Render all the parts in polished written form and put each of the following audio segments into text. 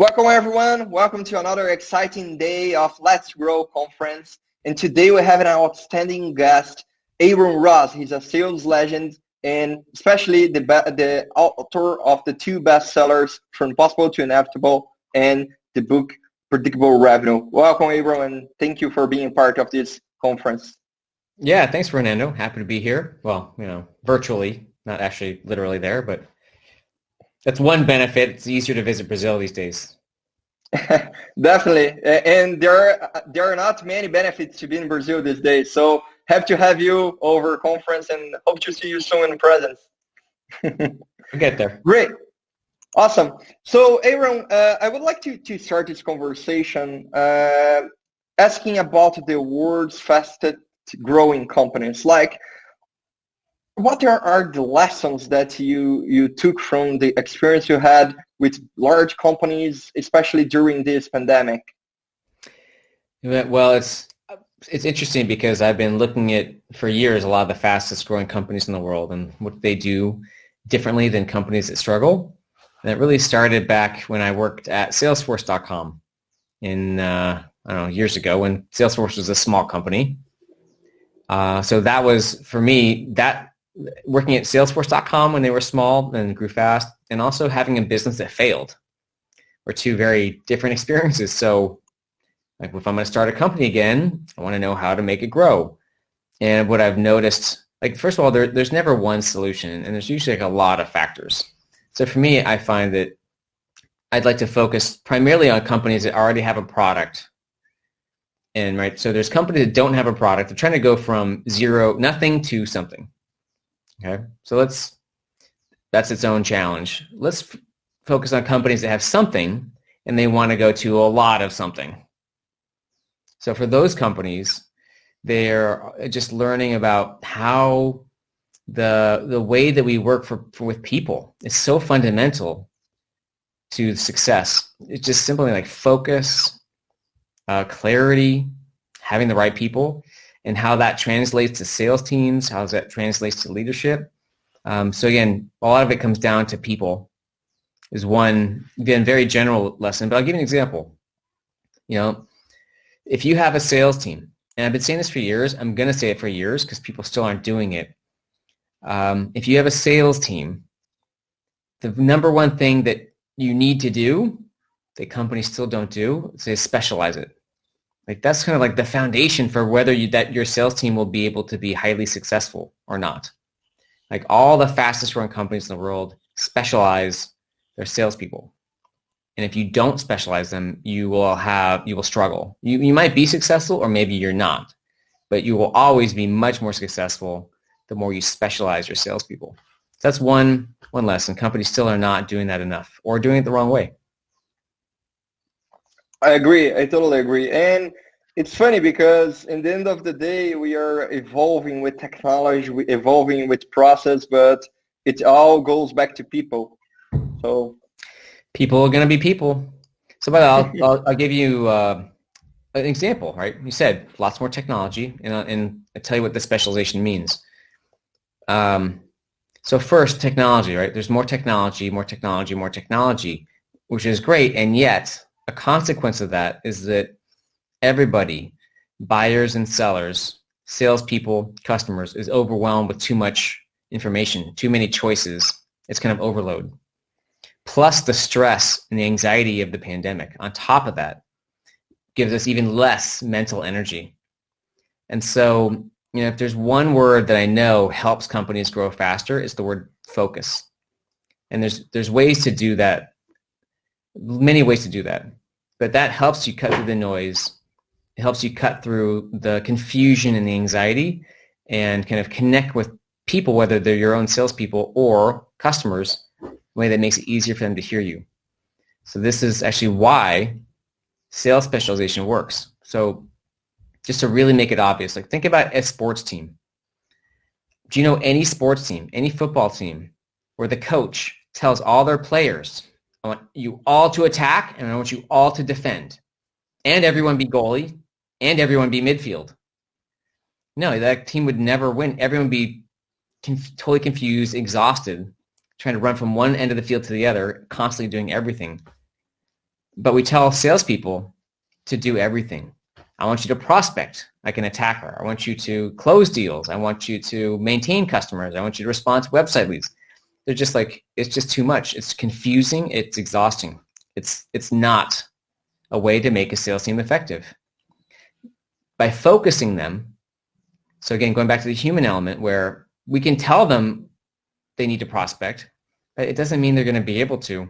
Welcome everyone. Welcome to another exciting day of Let's Grow conference. And today we have an outstanding guest, Aaron Ross. He's a sales legend and especially the author of the two bestsellers, From Possible to Inevitable, and the book Predictable Revenue. Welcome, Aaron, and thank you for being part of this conference. Yeah, thanks, Fernando. Happy to be here. Well, virtually, not actually literally there, but that's one benefit. It's easier to visit Brazil these days. Definitely. And there are not many benefits to be in Brazil these days. So happy to have you over conference and hope to see you soon in presence. We'll get there. Great. Awesome. So Aaron, I would like to start this conversation asking about the world's fastest growing companies. Like, what are the lessons that you took from the experience you had with large companies, especially during this pandemic? Well, it's interesting because I've been looking at, for years, a lot of the fastest growing companies in the world and what they do differently than companies that struggle. And it really started back when I worked at Salesforce.com years ago when Salesforce was a small company. So that was, for me, that working at Salesforce.com when they were small and grew fast, and also having a business that failed were two very different experiences. So like if I'm going to start a company again, I want to know how to make it grow. And what I've noticed, like first of all, there's never one solution, and there's usually like a lot of factors. So for me, I find that I'd like to focus primarily on companies that already have a product. And right, so there's companies that don't have a product. They're trying to go from nothing to something. Okay, so that's its own challenge. Let's focus on companies that have something and they want to go to a lot of something. So for those companies, they're just learning about how the way that we work with people is so fundamental to success. It's just simply like focus, clarity, having the right people, and how that translates to sales teams, how that translates to leadership. So again, a lot of it comes down to people is one, again, very general lesson, but I'll give you an example. If you have a sales team, and I've been saying this for years, I'm going to say it for years because people still aren't doing it. If you have a sales team, the number one thing that you need to do that companies still don't do is specialize it. Like that's kind of like the foundation for whether that your sales team will be able to be highly successful or not. Like all the fastest growing companies in the world specialize their salespeople. And if you don't specialize them, you will struggle. You might be successful or maybe you're not, but you will always be much more successful the more you specialize your salespeople. So that's one lesson. Companies still are not doing that enough or doing it the wrong way. I agree. I totally agree. And it's funny because in the end of the day, we are evolving with technology, evolving with process, but it all goes back to people. So people are going to be people. So but I'll give you an example, right? You said lots more technology, and I'll tell you what the specialization means. So first, technology, right? There's more technology, which is great, and yet a consequence of that is that everybody, buyers and sellers, salespeople, customers, is overwhelmed with too much information, too many choices. It's kind of overload. Plus the stress and the anxiety of the pandemic on top of that gives us even less mental energy. And so, if there's one word that I know helps companies grow faster, it's the word focus. And there's ways to do that. Many ways to do that, but that helps you cut through the noise. It helps you cut through the confusion and the anxiety and kind of connect with people, whether they're your own salespeople or customers, in a way that makes it easier for them to hear you. So this is actually why sales specialization works. So just to really make it obvious, like think about a sports team. Do you know any sports team, any football team, where the coach tells all their players, I want you all to attack, and I want you all to defend. And everyone be goalie, and everyone be midfield. No, that team would never win. Everyone would be totally confused, exhausted, trying to run from one end of the field to the other, constantly doing everything. But we tell salespeople to do everything. I want you to prospect like an attacker. I want you to close deals. I want you to maintain customers. I want you to respond to website leads. They're just like, it's just too much. It's confusing. It's exhausting. It's not a way to make a sales team effective. By focusing them, so again, going back to the human element where we can tell them they need to prospect, but it doesn't mean they're going to be able to.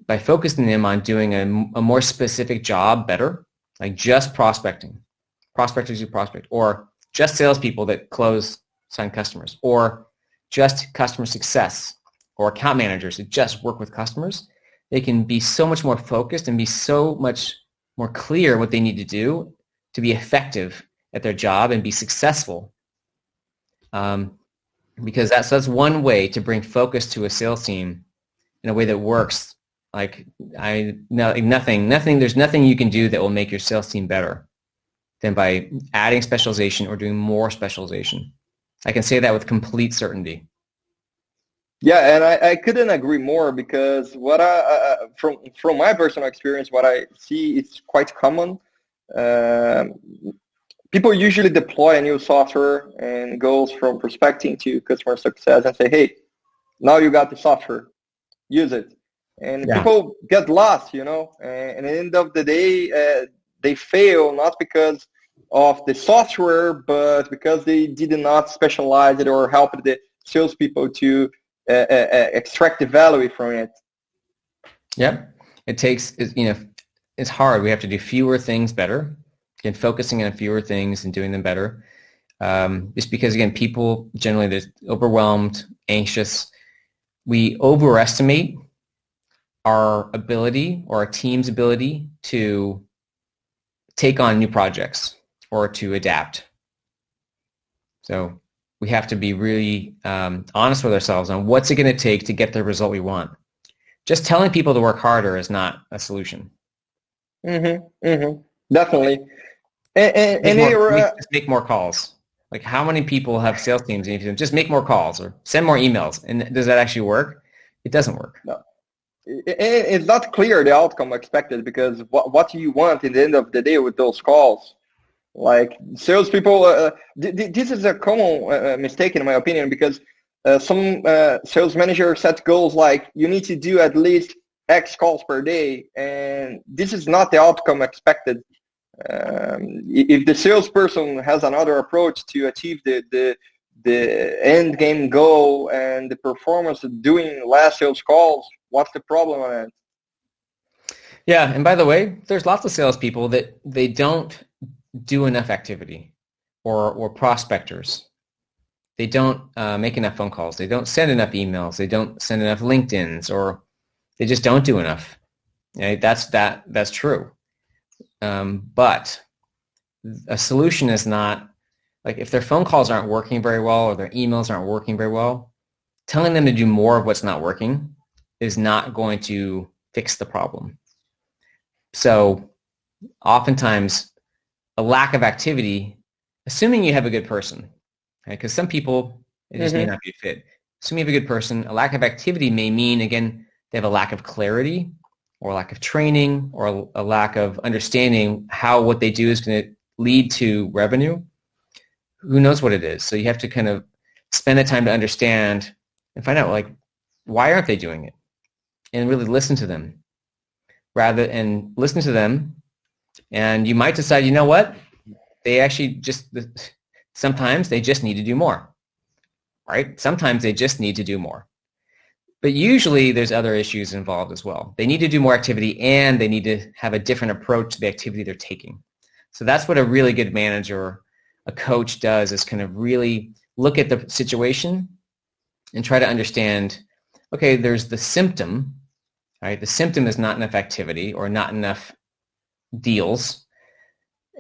By focusing them on doing a more specific job better, like just prospecting, prospectors who prospect, or just salespeople that close sign customers, or just customer success, or account managers that just work with customers, they can be so much more focused and be so much more clear what they need to do to be effective at their job and be successful. Because that's one way to bring focus to a sales team in a way that works. Like there's nothing you can do that will make your sales team better than by adding specialization or doing more specialization. I can say that with complete certainty. Yeah, and I couldn't agree more, because what from my personal experience, what I see is quite common. People usually deploy a new software and goes from prospecting to customer success and say, hey, now you got the software, use it. And people get lost, and at the end of the day, they fail not because of the software, but because they did not specialize it or help the salespeople to extract the value from it. Yep. It takes, it's hard. We have to do fewer things better, and focusing on fewer things and doing them better. Just because, again, people generally, they're overwhelmed, anxious. We overestimate our ability or our team's ability to take on new projects or to adapt. So we have to be really honest with ourselves on what's it going to take to get the result we want. Just telling people to work harder is not a solution. Definitely. Just make more calls. Like, how many people have sales teams? And you just make more calls or send more emails. And does that actually work? It doesn't work. No. It's not clear the outcome expected, because what you want in the end of the day with those calls. Like, salespeople, this is a common mistake in my opinion, because some sales managers set goals like you need to do at least X calls per day, and this is not the outcome expected. If the salesperson has another approach to achieve the end game goal and the performance of doing less sales calls, what's the problem on it? Yeah, and by the way, there's lots of salespeople that they don't do enough activity, or prospectors. They don't make enough phone calls. They don't send enough emails. They don't send enough LinkedIn's, or they just don't do enough. Right? That's true. But a solution is not, like, if their phone calls aren't working very well or their emails aren't working very well, telling them to do more of what's not working is not going to fix the problem. So oftentimes a lack of activity, assuming you have a good person, right? Because some people, it just may not be a fit. Assuming you have a good person, a lack of activity may mean, again, they have a lack of clarity or a lack of training or a lack of understanding how what they do is going to lead to revenue. Who knows what it is? So you have to kind of spend the time to understand and find out, like, why aren't they doing it? And really listen to them. And you might decide, you know what? They actually sometimes they just need to do more, right? Sometimes they just need to do more. But usually there's other issues involved as well. They need to do more activity, and they need to have a different approach to the activity they're taking. So that's what a really good manager, a coach, does, is kind of really look at the situation and try to understand, okay, there's the symptom, right? The symptom is not enough activity or not enough deals,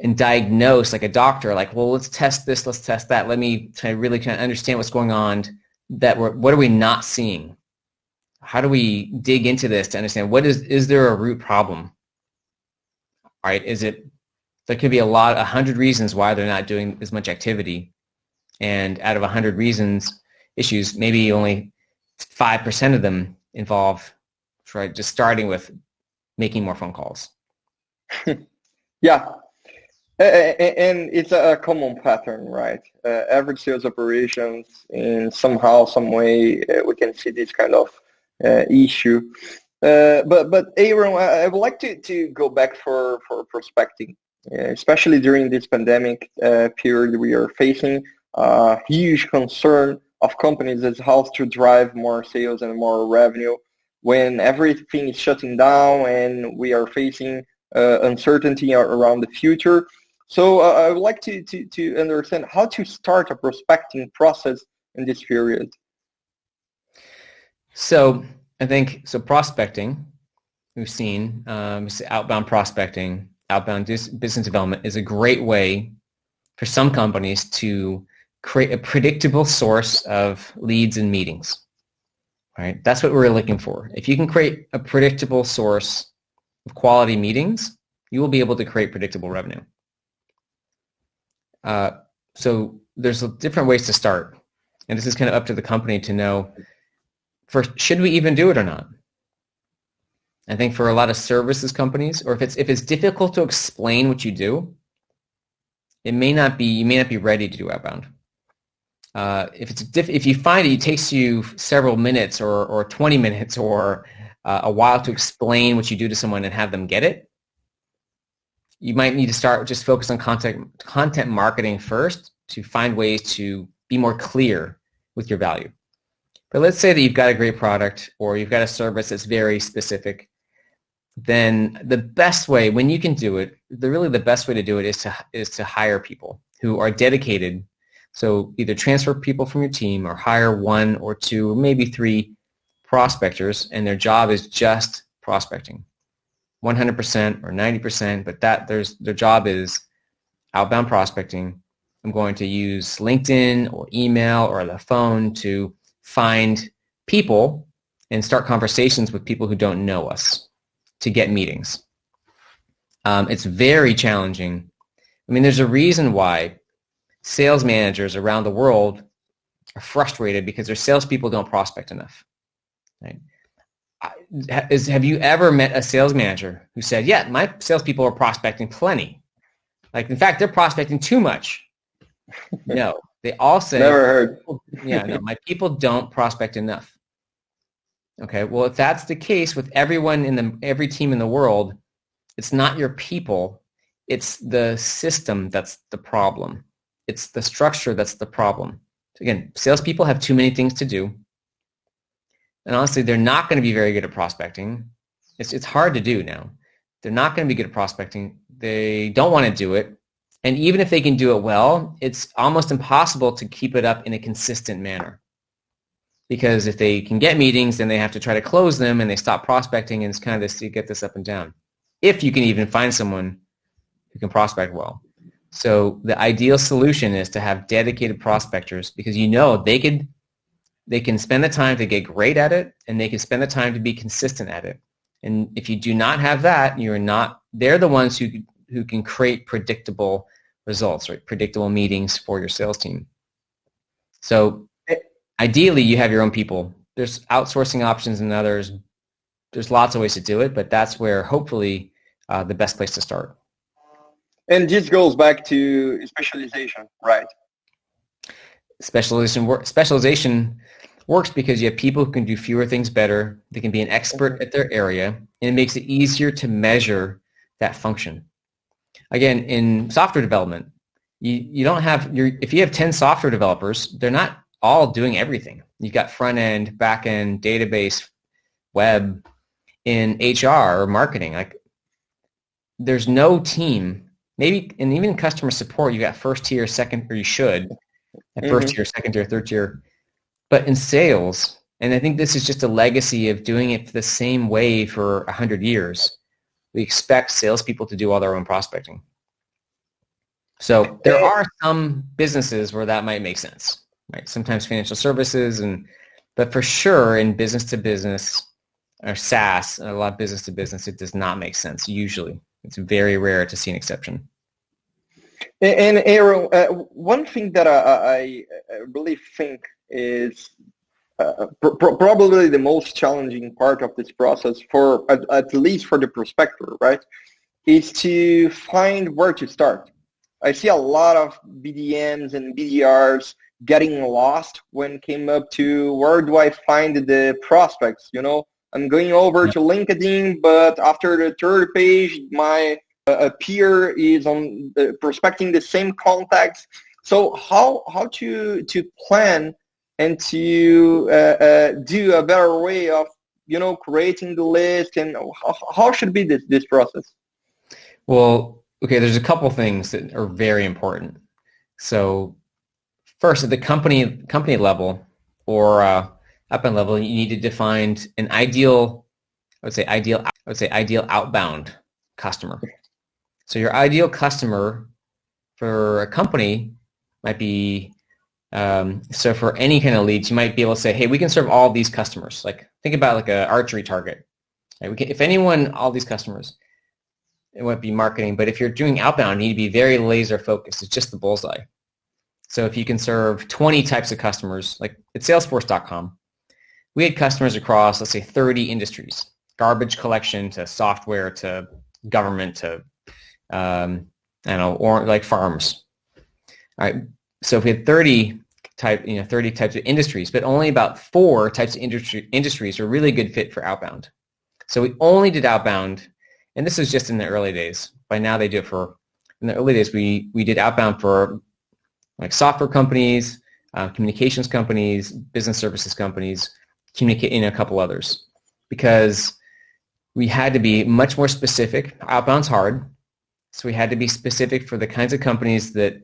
and diagnose like a doctor, like, well, let's test this, let's test that. Let me try to really kind of understand what's going on, what are we not seeing? How do we dig into this to understand is there a root problem? All right, there could be 100 reasons why they're not doing as much activity. And out of 100 reasons, issues, maybe only 5% of them involve, right, just starting with making more phone calls. Yeah. And it's a common pattern, right? Every sales operations, in somehow, some way, we can see this kind of issue. But Aaron, I would like to go back for prospecting, especially during this pandemic period we are facing. Huge concern of companies is how to drive more sales and more revenue when everything is shutting down and we are facing uncertainty around the future. So I would like to understand how to start a prospecting process in this period. So I think, prospecting, we've seen outbound prospecting, outbound business development is a great way for some companies to create a predictable source of leads and meetings, right? That's what we're looking for. If you can create a predictable source of quality meetings, you will be able to create predictable revenue. So there's different ways to start. And this is kind of up to the company to know, first, should we even do it or not? I think for a lot of services companies, or if it's difficult to explain what you do, you may not be ready to do outbound. If you find it takes you several minutes or 20 minutes or a while to explain what you do to someone and have them get it, you might need to start just focus on content marketing first to find ways to be more clear with your value. But let's say that you've got a great product or you've got a service that's very specific. Then the best way, when you can do it, the best way to do it is to hire people who are dedicated. So either transfer people from your team or hire 1 or 2 or maybe 3 prospectors, and their job is just prospecting, 100% or 90%. But their job is outbound prospecting. I'm going to use LinkedIn or email or the phone to find people and start conversations with people who don't know us to get meetings. It's very challenging. I mean, there's a reason why sales managers around the world are frustrated because their salespeople don't prospect enough. Right? Have you ever met a sales manager who said, yeah, my salespeople are prospecting plenty? Like, in fact, they're prospecting too much. No, they all say, never heard. Yeah, no, my people don't prospect enough. Okay, well, if that's the case with everyone every team in the world, it's not your people, it's the system that's the problem. It's the structure that's the problem. So again, salespeople have too many things to do. And honestly, they're not going to be very good at prospecting. It's hard to do now. They're not going to be good at prospecting. They don't want to do it. And even if they can do it well, it's almost impossible to keep it up in a consistent manner. Because if they can get meetings, then they have to try to close them and they stop prospecting, and it's kind of this, you get this up and down. If you can even find someone who can prospect well. So the ideal solution is to have dedicated prospectors, because they can spend the time to get great at it, and they can spend the time to be consistent at it. And if you do not have that, they're the ones who can create predictable results, right? Predictable meetings for your sales team. So ideally, you have your own people. There's outsourcing options and others. There's lots of ways to do it, but that's where hopefully the best place to start. And this goes back to specialization, right? Specialization works because you have people who can do fewer things better. They can be an expert at their area, and it makes it easier to measure that function. Again, in software development, you don't have if you have 10 software developers, they're not all doing everything. You've got front end, back end, database, web. In HR or marketing, like there's no team. Maybe, and even in customer support, you got first tier, second, or you should have first tier, second tier, third tier. But in sales, and I think this is just a legacy of doing it the same way for 100 years, we expect salespeople to do all their own prospecting. So there are some businesses where that might make sense, right? Sometimes financial services, but for sure in business to business or SaaS, a lot of business to business, it does not make sense. Usually, it's very rare to see an exception. And Aaron, one thing that I really think is probably the most challenging part of this process for at least for the prospector, right, is to find where to start. I see a lot of BDMs and BDRs getting lost when it came up to where do I find the prospects. I'm going over to LinkedIn, but after the third page, my peer is on prospecting the same contacts. So how to plan and to do a better way of creating the list, and how should be this process? Well, okay, there's a couple things that are very important. So first, at the company level or upbound level, you need to define an ideal outbound customer. So your ideal customer for a company might be, so for any kind of leads, you might be able to say, hey, we can serve all these customers. Like think about like an archery target. Right? If anyone, all these customers, it won't be marketing. But if you're doing outbound, you need to be very laser focused. It's just the bullseye. So if you can serve 20 types of customers, like at salesforce.com, we had customers across, let's say, 30 industries, garbage collection to software to government to, or like farms. All right. So if we had 30 types of industries, but only about 4 types of industries are really good fit for outbound. So we only did outbound, and this was just in the early days. By now they do it in the early days, we did outbound for like software companies, communications companies, business services companies, a couple others, because we had to be much more specific. Outbound's hard, so we had to be specific for the kinds of companies that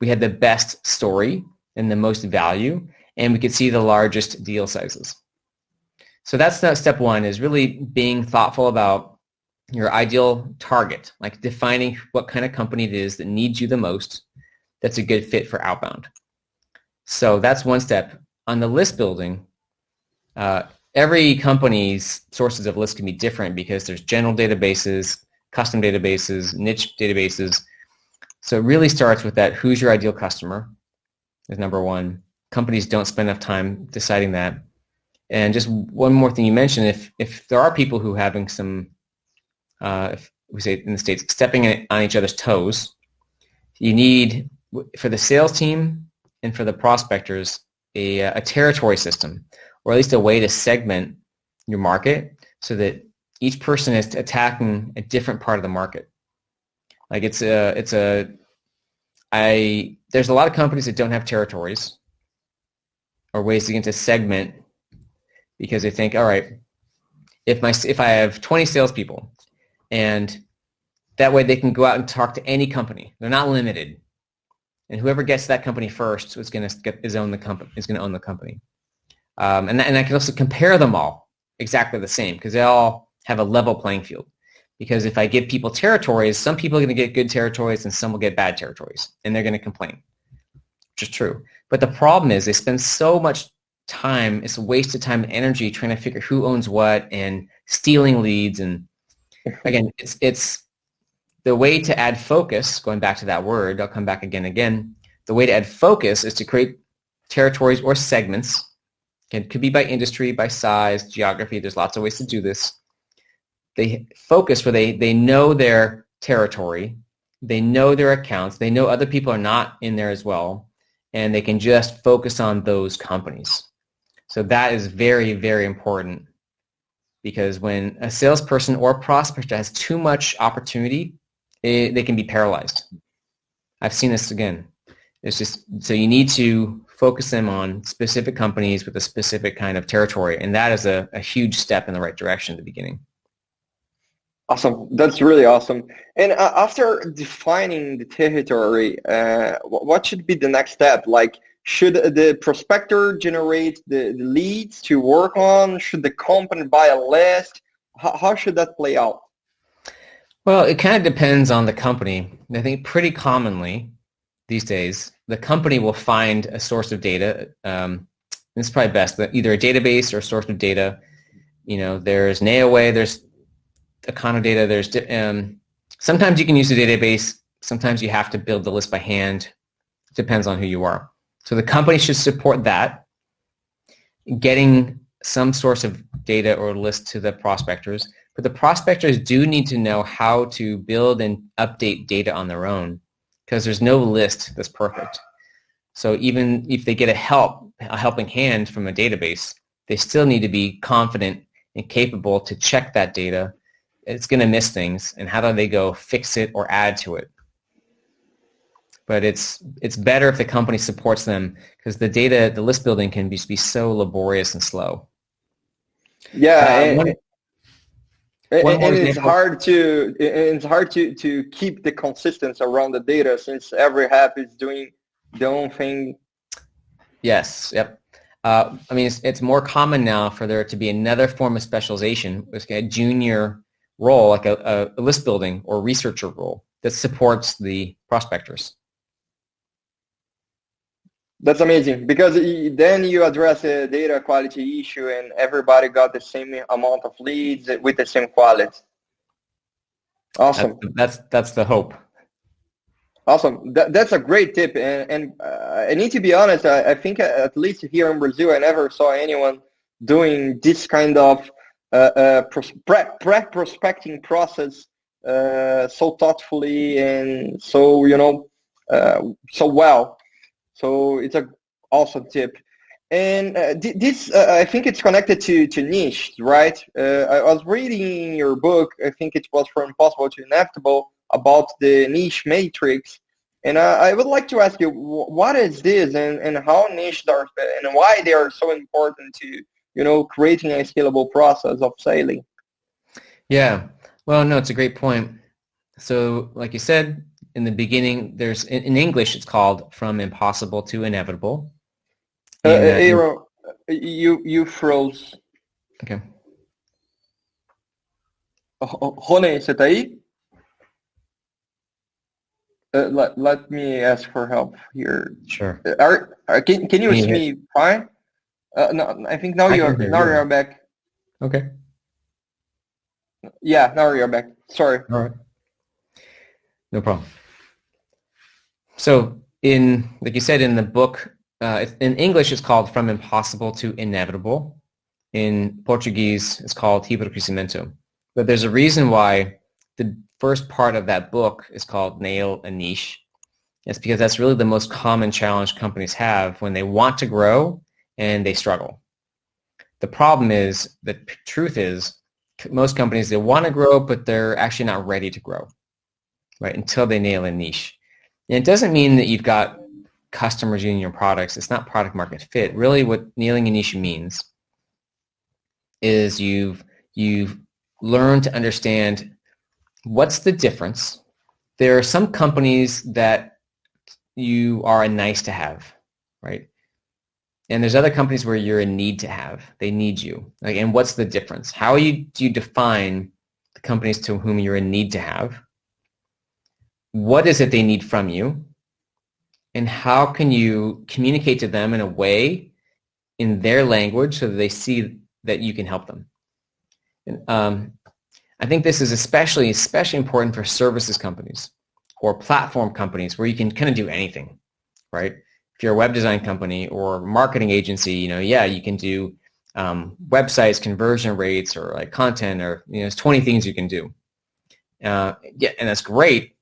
we had the best story and the most value, and we could see the largest deal sizes. So that's step one, is really being thoughtful about your ideal target, like defining what kind of company it is that needs you the most, that's a good fit for outbound. So that's one step. On the list building, every company's sources of lists can be different because there's general databases, custom databases, niche databases. So it really starts with that, who's your ideal customer is number one. Companies don't spend enough time deciding that. And just one more thing you mentioned, if there are people who are having some, if we say in the States, stepping on each other's toes, you need, for the sales team and for the prospectors, a territory system, or at least a way to segment your market so that each person is attacking a different part of the market. Like there's a lot of companies that don't have territories or ways to get to segment, because they think, all right, if I have 20 salespeople, and that way they can go out and talk to any company. They're not limited. And whoever gets to that company first is going to own the company. And I can also compare them all exactly the same, because they all have a level playing field. Because if I give people territories, some people are going to get good territories and some will get bad territories, and they're going to complain, which is true. But the problem is they spend so much time, it's a waste of time and energy trying to figure who owns what and stealing leads. And again, it's the way to add focus, going back to that word, I'll come back again. The way to add focus is to create territories or segments. It could be by industry, by size, geography. There's lots of ways to do this. They focus where they know their territory, they know their accounts, they know other people are not in there as well, and they can just focus on those companies. So that is very, very important, because when a salesperson or prospector has too much opportunity, they can be paralyzed. I've seen this again. It's just, so you need to focus them on specific companies with a specific kind of territory, and that is a huge step in the right direction at the beginning. Awesome. That's really awesome. And after defining the territory, what should be the next step? Like, should the prospector generate the leads to work on? Should the company buy a list? How should that play out? Well, it kind of depends on the company. I think pretty commonly these days, the company will find a source of data. It's probably best, but either a database or a source of data. There's Neoway, there's Econodata, there's sometimes you can use a database, sometimes you have to build the list by hand. Depends on who you are. So the company should support that. getting some source of data or list to the prospectors, but the prospectors do need to know how to build and update data on their own because there's no list that's perfect. So even if they get a helping hand from a database, they still need to be confident and capable to check that data. It's going to miss things, and how do they go fix it or add to it? But it's better if the company supports them because the list building can be so laborious and slow. Yeah, it's hard to keep the consistency around the data since every app is doing their own thing. Yes, yep. I mean, it's more common now for there to be another form of specialization, like a junior role, like a list building or researcher role that supports the prospectors. That's amazing because then you address a data quality issue and everybody got the same amount of leads with the same quality. Awesome. That's the hope. Awesome. That's a great tip. And I need to be honest, I think at least here in Brazil, I never saw anyone doing this kind of prospecting process so thoughtfully and so, so well. So it's a awesome tip. And this, I think it's connected to niche, right? I was reading your book, I think it was From Impossible to Inevitable, about the niche matrix. And I would like to ask you, what is this and how niche are, and why they are so important to, creating a scalable process of selling? Yeah. Well, no, it's a great point. So like you said, in the beginning, there's in English, it's called From Impossible to Inevitable. Aaron, you froze. Okay. Rony, você tá aí? Let me ask for help here. Sure. Can you see me fine? No, I think now you're back. Okay. Yeah, now you're back. Sorry. All right. No problem. So like you said in the book, in English it's called From Impossible to Inevitable. In Portuguese it's called Livre Crescimento. But there's a reason why the first part of that book is called Nail a Niche. It's because that's really the most common challenge companies have when they want to grow and they struggle. The problem is, the truth is, most companies, they want to grow, but they're actually not ready to grow, right, until they nail a niche. And it doesn't mean that you've got customers using your products. It's not product market fit. Really what nailing a niche means is you've learned to understand what's the difference. There are some companies that you are a nice to have, right? And there's other companies where you're a need to have. They need you. And what's the difference? How do you define the companies to whom you're a need to have? What is it they need from you? And how can you communicate to them in a way in their language so that they see that you can help them? And, I think this is especially important for services companies or platform companies where you can kind of do anything, right? If you're a web design company or marketing agency, you can do websites, conversion rates, or like content, or there's 20 things you can do. And that's great,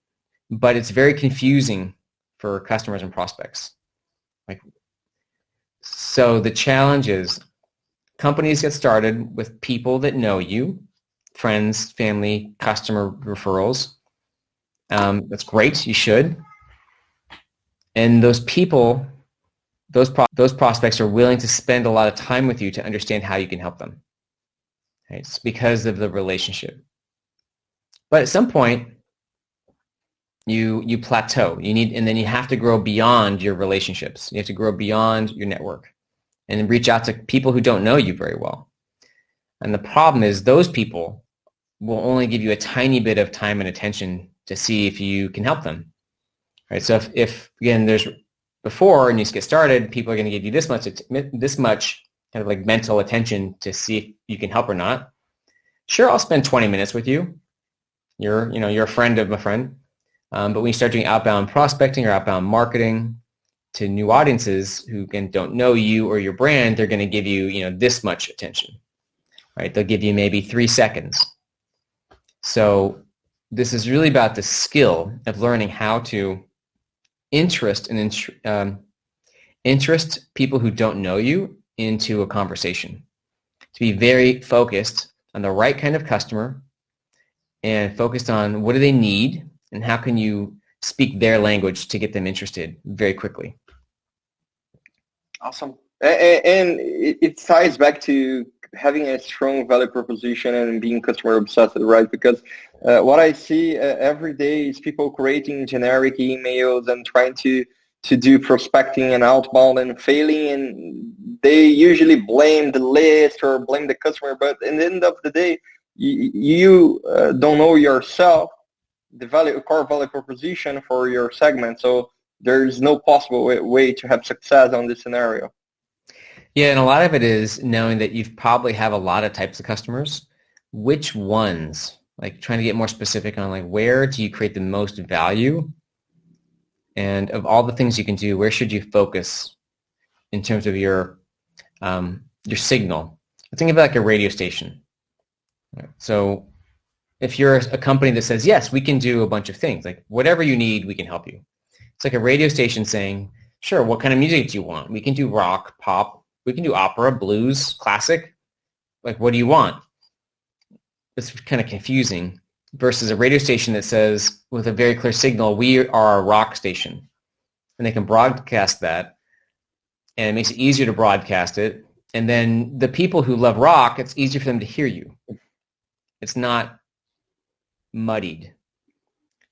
but it's very confusing for customers and prospects. So the challenge is companies get started with people that know you, friends, family, customer referrals. That's great. You should. And those people, those prospects are willing to spend a lot of time with you to understand how you can help them. Right? It's because of the relationship. But at some point, you plateau. And then you have to grow beyond your relationships. You have to grow beyond your network and reach out to people who don't know you very well. And the problem is those people will only give you a tiny bit of time and attention to see if you can help them. Right? So if again, there's before and you get started, people are going to give you this much kind of like mental attention to see if you can help or not. Sure, I'll spend 20 minutes with you. You're a friend of a friend. But when you start doing outbound prospecting or outbound marketing, to new audiences who again don't know you or your brand, they're going to give you, this much attention, right? They'll give you maybe 3 seconds. So this is really about the skill of learning how to interest people who don't know you into a conversation. To be very focused on the right kind of customer and focused on what do they need and how can you speak their language to get them interested very quickly. Awesome. And it ties back to having a strong value proposition and being customer obsessed, right? Because what I see every day is people creating generic emails and trying to do prospecting and outbound and failing, and they usually blame the list or blame the customer. But at the end of the day, you don't know yourself, the core value proposition for your segment. So there's no possible way to have success on this scenario. Yeah, and a lot of it is knowing that you probably have a lot of types of customers. Which ones? Like trying to get more specific on like where do you create the most value? And of all the things you can do, where should you focus in terms of your signal? Think of it like a radio station. So if you're a company that says, yes, we can do a bunch of things, like whatever you need, we can help you. It's like a radio station saying, sure, what kind of music do you want? We can do rock, pop, we can do opera, blues, classic. Like, what do you want? It's kind of confusing versus a radio station that says, with a very clear signal, we are a rock station. And they can broadcast that, and it makes it easier to broadcast it. And then the people who love rock, it's easier for them to hear you. It's not muddied.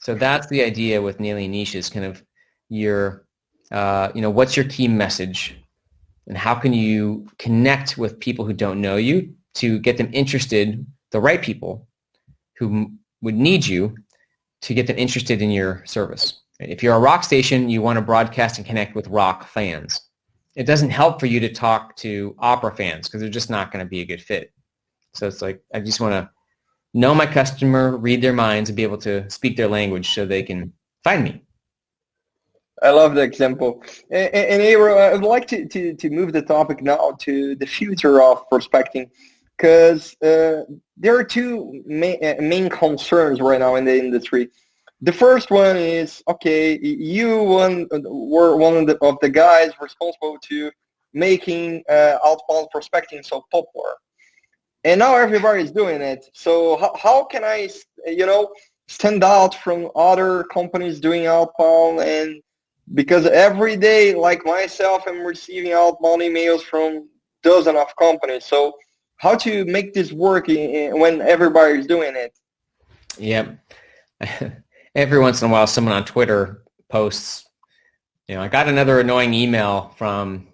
So that's the idea with nailing niches, kind of your, what's your key message and how can you connect with people who don't know you to get them interested, the right people who would need you to get them interested in your service. If you're a rock station, you want to broadcast and connect with rock fans. It doesn't help for you to talk to opera fans because they're just not going to be a good fit. So it's like, I just want to know my customer, read their minds, and be able to speak their language so they can find me. I love the example. And Abel, I would like to move the topic now to the future of prospecting, because there are two main concerns right now in the industry. The first one is, okay, you were one of the guys responsible to making outbound prospecting so popular. And now everybody's doing it. So how can I, stand out from other companies doing outbound? And because every day, like myself, I'm receiving outbound emails from dozens of companies. So how to make this work when everybody's doing it? Yep. Every once in a while, someone on Twitter posts, I got another annoying email from,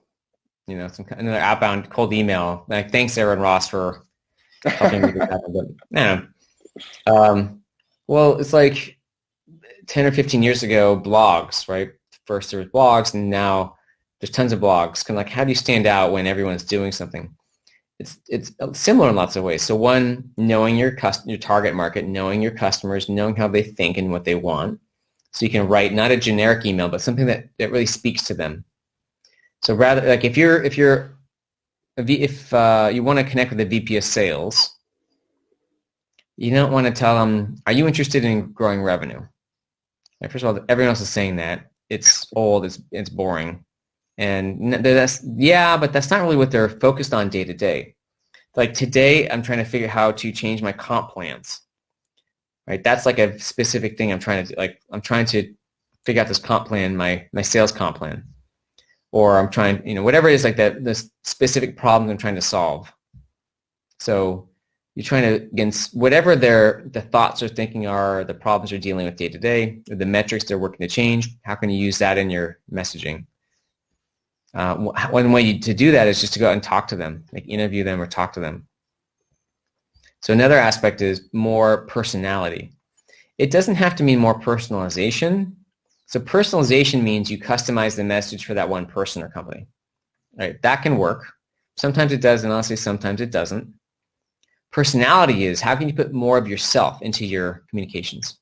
another outbound cold email. Like, thanks, Aaron Ross, for helping me get that. But, well, it's like 10 or 15 years ago, blogs, right? First there was blogs, and now there's tons of blogs. Kind of like, how do you stand out when everyone's doing something? It's similar in lots of ways. So one, knowing your target market, knowing your customers, knowing how they think and what they want. So you can write not a generic email, but something that really speaks to them. So rather, like if you want to connect with a VP of sales, you don't want to tell them, are you interested in growing revenue? Like, first of all, everyone else is saying that. It's old, it's boring. And but that's not really what they're focused on day to day. Like today, I'm trying to figure out how to change my comp plans. Right? That's like a specific thing I'm trying to do. Like I'm trying to figure out this comp plan, my sales comp plan. Or I'm trying, whatever it is, like that, the specific problem I'm trying to solve. So you're trying to, again, whatever the thoughts or thinking are, the problems they're dealing with day to day, the metrics they're working to change, how can you use that in your messaging? One way to do that is just to go out and talk to them, like interview them or talk to them. So another aspect is more personality. It doesn't have to mean more personalization. So personalization means you customize the message for that one person or company. Right? That can work. Sometimes it does, and honestly, sometimes it doesn't. Personality is how can you put more of yourself into your communications?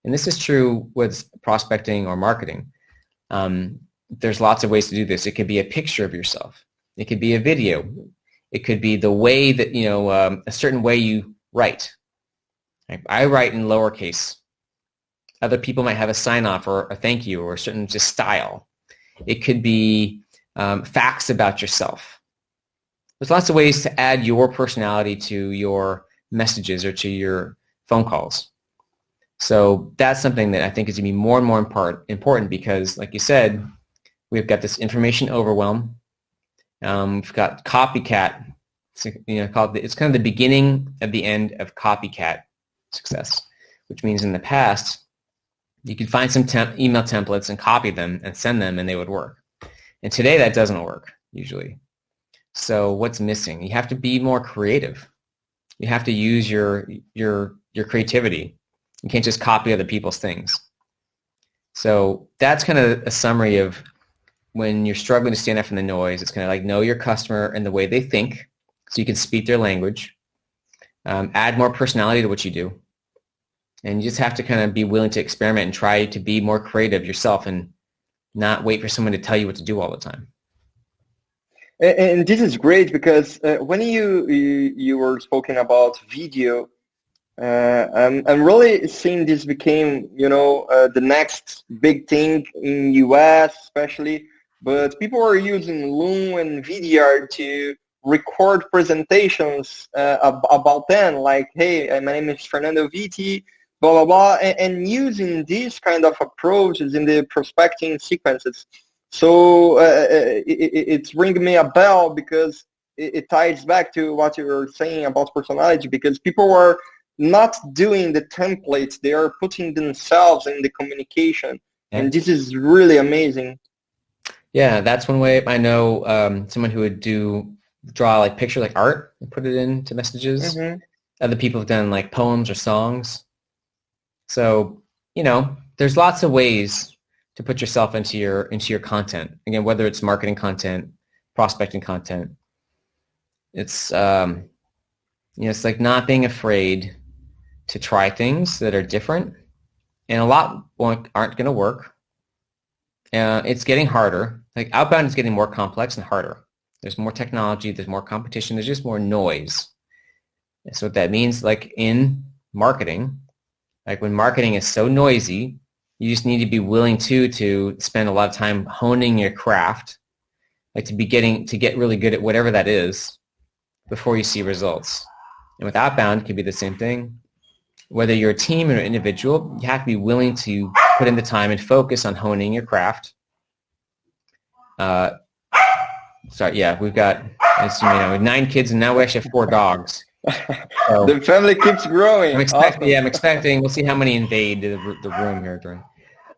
And this is true with prospecting or marketing. there's lots of ways to do this. It could be a picture of yourself. It could be a video. It could be the way that, a certain way you write. I write in lowercase. Other people might have a sign-off or a thank you or a certain just style. It could be facts about yourself. There's lots of ways to add your personality to your messages or to your phone calls. So that's something that I think is going to be more and more important because, like you said, we've got this information overwhelm. We've got copycat. It's kind of the beginning of the end of copycat success, which means in the past, you could find some email templates and copy them and send them and they would work. And today that doesn't work usually. So what's missing? You have to be more creative. You have to use your creativity. You can't just copy other people's things. So that's kind of a summary of when you're struggling to stand out from the noise. It's kind of like know your customer and the way they think so you can speak their language. Add more personality to what you do. And you just have to kind of be willing to experiment and try to be more creative yourself and not wait for someone to tell you what to do all the time. And this is great because when you were speaking about video, I'm really seeing this became, the next big thing in US especially, but people are using Loom and VDR to record presentations about them, like, hey, my name is Fernando Vitti, blah, blah, blah, and using these kind of approaches in the prospecting sequences. So it's ringing me a bell because it ties back to what you were saying about personality, because people are not doing the templates, they are putting themselves in the communication. Yeah. And this is really amazing. Yeah, that's one way. I know someone who would draw like picture like art and put it into messages. Mm-hmm. Other people have done like poems or songs. So, there's lots of ways to put yourself into your content. Again, whether it's marketing content, prospecting content. It's it's like not being afraid to try things that are different, and a lot aren't going to work. It's getting harder. Like outbound is getting more complex and harder. There's more technology. There's more competition. There's just more noise. And so what that means, like in marketing, like when marketing is so noisy, you just need to be willing to spend a lot of time honing your craft, like to get really good at whatever that is before you see results. And with outbound, it could be the same thing. Whether you're a team or an individual, you have to be willing to put in the time and focus on honing your craft. We've got, as you know, 9 kids and now we actually have 4 dogs. So the family keeps growing. I'm expecting. We'll see how many invade the room here during.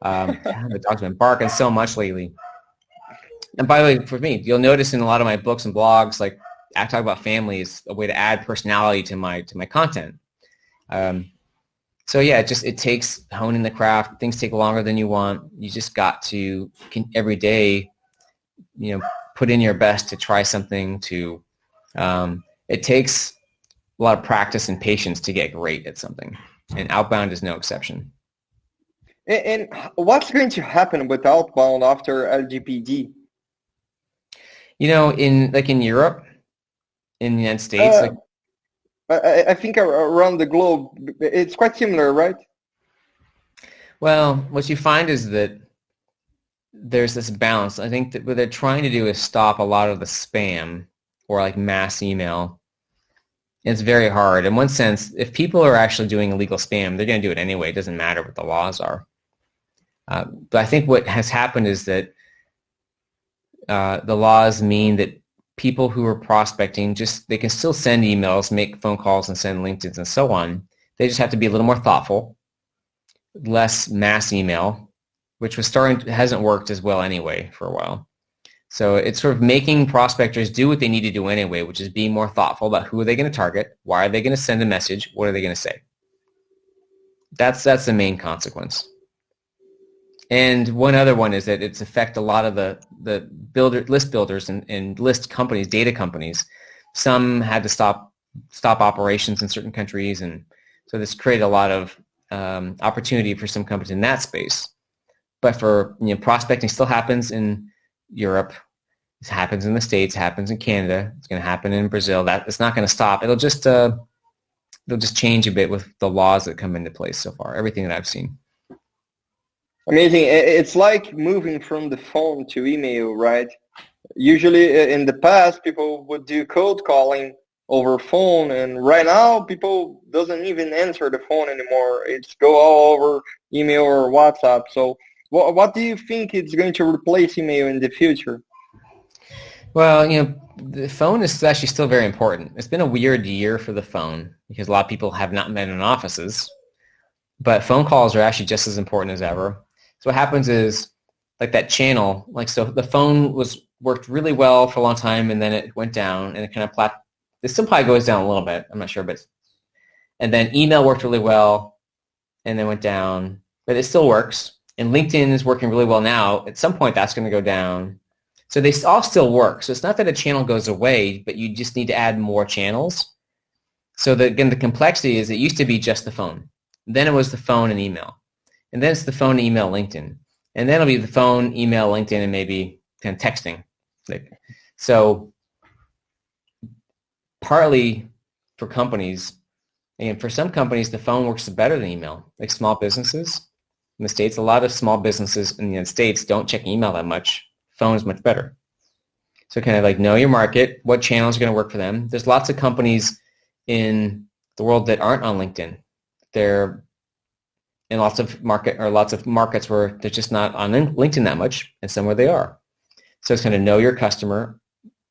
The dog's been barking so much lately. And by the way, for me, you'll notice in a lot of my books and blogs, like I talk about family is a way to add personality to my content. It takes honing the craft. Things take longer than you want. You just got to every day, put in your best to try something. It takes a lot of practice and patience to get great at something, and outbound is no exception. And what's going to happen with outbound after LGPD? In Europe, in the United States, I think around the globe, it's quite similar, right? Well, what you find is that there's this balance. I think that what they're trying to do is stop a lot of the spam or like mass email. It's very hard. In one sense, if people are actually doing illegal spam, they're going to do it anyway. It doesn't matter what the laws are. But I think what has happened is that the laws mean that people who are prospecting, they can still send emails, make phone calls, and send LinkedIns and so on. They just have to be a little more thoughtful, less mass email, which hasn't worked as well anyway for a while. So it's sort of making prospectors do what they need to do anyway, which is being more thoughtful about who are they going to target, why are they going to send a message, what are they going to say. That's the main consequence. And one other one is that it's affect a lot of the list builders and list companies, data companies. Some had to stop operations in certain countries, and so this created a lot of opportunity for some companies in that space. But for, prospecting still happens in Europe. It happens in the States, it happens in Canada. It's going to happen in Brazil. It's not going to stop. It'll just change a bit with the laws that come into place so far, everything that I've seen. Amazing. It's like moving from the phone to email, right? Usually in the past, people would do cold calling over phone, and right now people doesn't even answer the phone anymore. It's go all over email or WhatsApp. So what do you think is going to replace email in the future? Well, the phone is actually still very important. It's been a weird year for the phone because a lot of people have not been in offices, but phone calls are actually just as important as ever. So what happens is, like that channel, so the phone worked really well for a long time, and then it went down, and it kind of it still probably goes down a little bit. I'm not sure, and then email worked really well, and then went down, but it still works. And LinkedIn is working really well now. At some point, that's going to go down. So they all still work. So it's not that a channel goes away, but you just need to add more channels. So again, the complexity is it used to be just the phone. Then it was the phone and email. And then it's the phone, email, LinkedIn. And then it'll be the phone, email, LinkedIn, and maybe kind of texting. So partly for companies, and for some companies, the phone works better than email, like small businesses. In the States, a lot of small businesses in the United States don't check email that much. Phone is much better. So kind of know your market, what channels are going to work for them. There's lots of companies in the world that aren't on LinkedIn. They're in lots of markets where they're just not on LinkedIn that much, and some where they are. So it's kind of know your customer.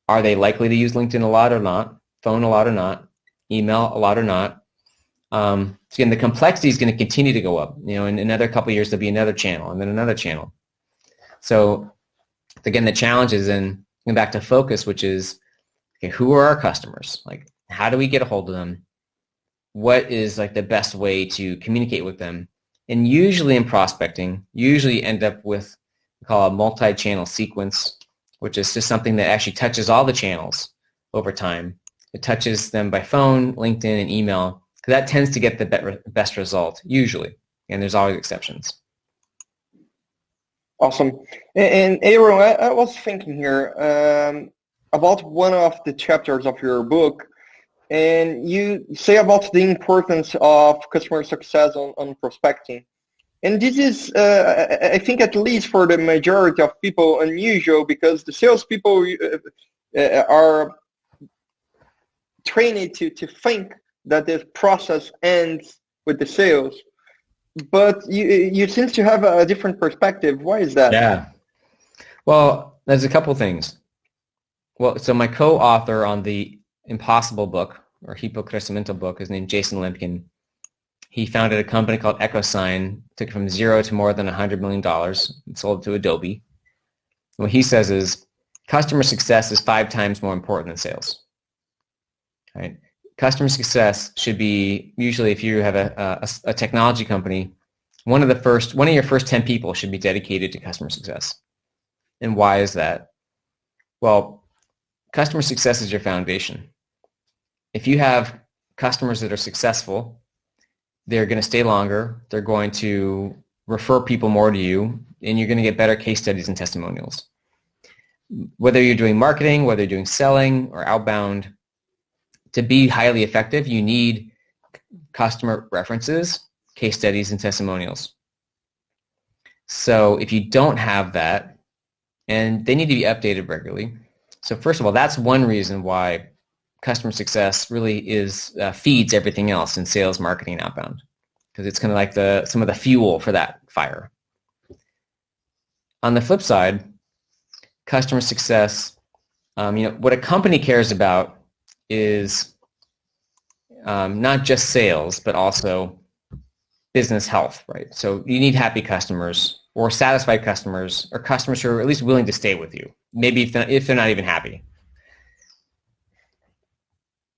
Are they likely to use LinkedIn a lot or not? Phone a lot or not? Email a lot or not? So again, the complexity is going to continue to go up. In another couple of years, there'll be another channel and then another channel. So again, the challenge is in going back to focus, which is, okay, who are our customers? How do we get a hold of them? What is the best way to communicate with them? And usually in prospecting, you end up with what we call a multi-channel sequence, which is just something that actually touches all the channels over time. It touches them by phone, LinkedIn, and email. That tends to get the best result, usually. And there's always exceptions. Awesome. And Aaron, I was thinking here about one of the chapters of your book, and you say about the importance of customer success on prospecting. And this is, I think, at least for the majority of people, unusual, because the salespeople are trained to think that this process ends with the sales. But you seem to have a different perspective. Why is that? Yeah. Well, there's a couple things. Well, so my co-author on the Impossible book, or Hypocrescimento book, is named Jason Limpkin. He founded a company called EchoSign, took it from zero to more than $100 million, and sold it to Adobe. And what he says is customer success is 5 times more important than sales. Right? Customer success should be, usually if you have a technology company, one of your first 10 people should be dedicated to customer success. And why is that? Well, customer success is your foundation. If you have customers that are successful, they're going to stay longer, they're going to refer people more to you, and you're going to get better case studies and testimonials. Whether you're doing marketing, whether you're doing selling or outbound, to be highly effective, you need customer references, case studies, and testimonials. So if you don't have that, and they need to be updated regularly. So first of all, that's one reason why customer success really feeds everything else in sales, marketing, and outbound, because it's kind of like some of the fuel for that fire. On the flip side, customer success, what a company cares about is not just sales, but also business health, right? So you need happy customers or satisfied customers, or customers who are at least willing to stay with you, maybe if they're not even happy.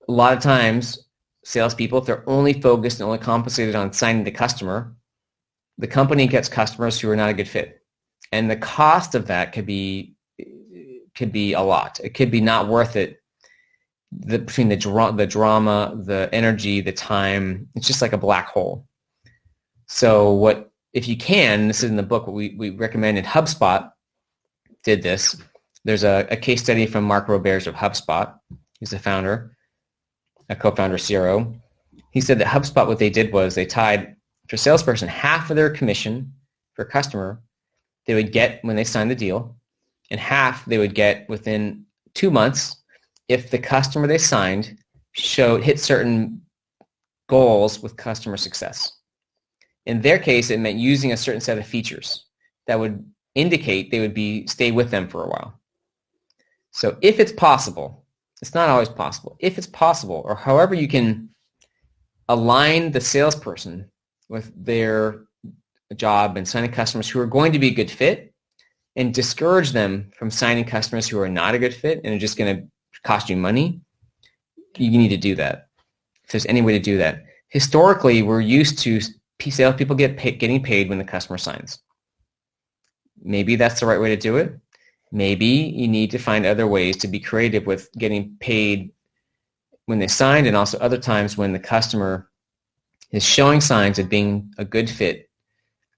A lot of times, salespeople, if they're only focused and only compensated on signing the customer, the company gets customers who are not a good fit. And the cost of that could be a lot. It could be not worth it. Between the drama, the energy, the time, it's just like a black hole. So what if you can, this is in the book, we recommended HubSpot did this. There's a case study from Mark Roberts of HubSpot. He's the founder, a co-founder, CRO. He said that HubSpot, what they did was they tied for a salesperson half of their commission for a customer they would get when they signed the deal, and half they would get within 2 months if the customer they signed hit certain goals with customer success. In their case, it meant using a certain set of features that would indicate they would stay with them for a while. So if it's possible, it's not always possible, if it's possible, or however you can align the salesperson with their job and signing customers who are going to be a good fit, and discourage them from signing customers who are not a good fit and are just going to cost you money, you need to do that. If there's any way to do that. Historically, we're used to salespeople getting paid when the customer signs. Maybe that's the right way to do it. Maybe you need to find other ways to be creative with getting paid when they signed, and also other times when the customer is showing signs of being a good fit,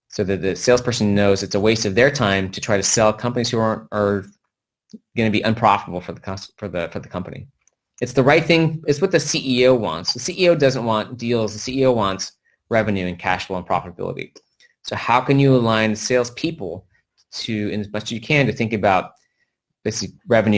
so that the salesperson knows it's a waste of their time to try to sell companies who are going to be unprofitable for the company. It's the right thing. It's what the CEO wants. The CEO doesn't want deals. The CEO wants revenue and cash flow and profitability. So how can you align salespeople to, in as much as you can, to think about basically revenue